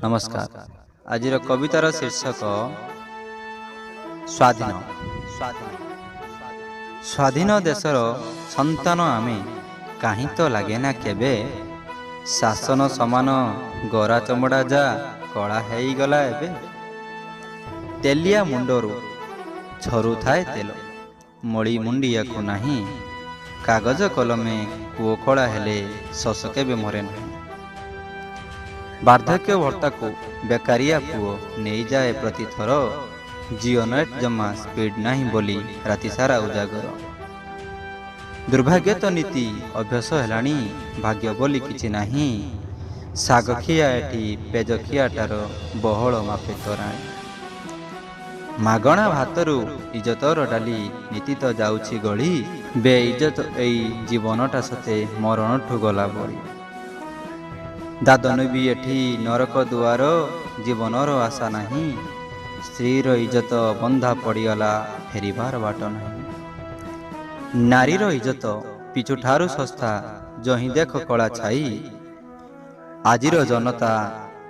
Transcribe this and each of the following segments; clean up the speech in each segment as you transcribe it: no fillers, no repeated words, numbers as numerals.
नमस्कार। आज कवितार शीर्षक स्वाधीन। स्वाधीन देशर संतान आमे काहीं तो लागेना केबे, शासन समान गरा चमड़ा जा कला गला एबे। तेलिया मुंडरू झरू थाए तेल, मड़ी मुंडिया को नहीं, कागज कलमे कूओ खड़ा हेले शश केबे मरे नहीं। वार्धक्य भत्ता को बेकारिया पुओ नहीं जाए प्रति थर, जिओ नेट जमा स्पीड नहीं बोली राति सारा उजागर। दुर्भाग्य तो नीति अभ्यास हेलानी, भाग्य बोली किछि नाही, साग खिया एठी पेज खियाटार बहल मापे तोराणी। मागणा भातरू इज्जतर डाली नीति तो जाउछि गली, बे इज्जत एई जीवनटा सते मरणठु गला बड़ी। दादन भी एठी नरक दुआर, जीवनर आशा नहीं, स्त्रीर इज्जत बंधा पड़ीगला फेरिबार बाट नहीं। नारीर इज्जत पिछुठारु सस्ता, जही देख कला छाई, आजिर जनता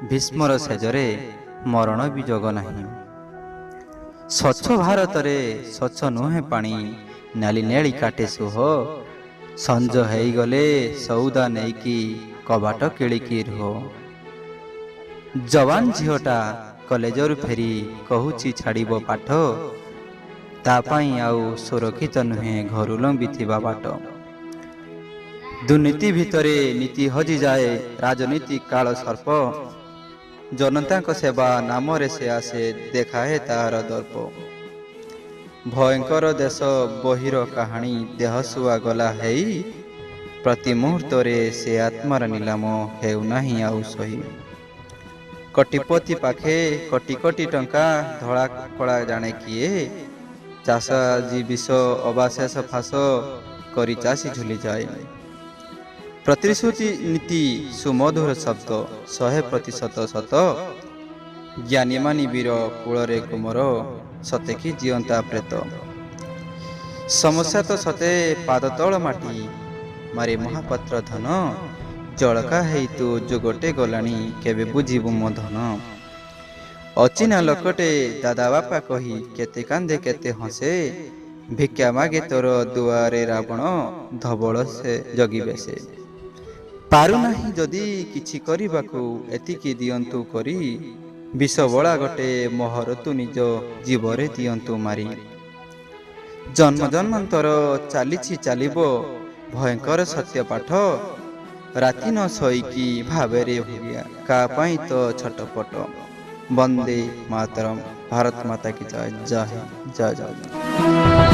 भीष्मर सेजरे मरण भी जग नहीं। स्वच्छ भारत रे स्वच्छ नुहे पानी, नाली नेली काटे सुह, संज हेई गले सौदा नेकी कबाट किलिकी रुह। जवान झीटा कलेजर फेरी कहूची छाड़िबो पाठ, तापाई आउ सुरक्षित नुहे घरु लंबिथिबा बाट। दुर्नीति भितरे नीति हजि जाए राजनीति काल सर्प, जनता को सेवा नामरे से आसे देखाए तार दर्प। भयंकर देश बहिर कहानी देहसुआ गला हेई, प्रति मुहूर्त से आत्मार नीलाम हेउ नहीं आउ सही। कटिपति पाखे कोटी कोटी टंका, धड़ा कला जाने किए, चाषा जी विष अबाशेष फास करी चाषी झुली जाए। प्रतिश्रुति नीति सुमधुर शब्द 100% सत, ज्ञानी मानी वीर कूलरे कुमर, सते कि जीवंता प्रेत। समस्या तो सते पाद तल माटी, मारे महापात्र धन, जड़का हेई तू जुगटे गलानी केबे बुझिबु मो धन। अचिना लोकटे दादा बापा कही केते कांदे केते हसे, भिक्षा मागे तोर दुआरे रावण धबल से जगिबे से। पारु नाही जदि किछि करिबाकू एतिकी दियंतु करी, विष बळा गटे मोहर तू निज जीवरे दियंतु मारी। जन्म जन्मांतर चालिछि चालिबो भयंकर सत्य पाठ, राति न सोईकी भावेरे भूलिया का पाई तो छटपट। वंदे मातरम। भारत माता की जय। जय जय जय।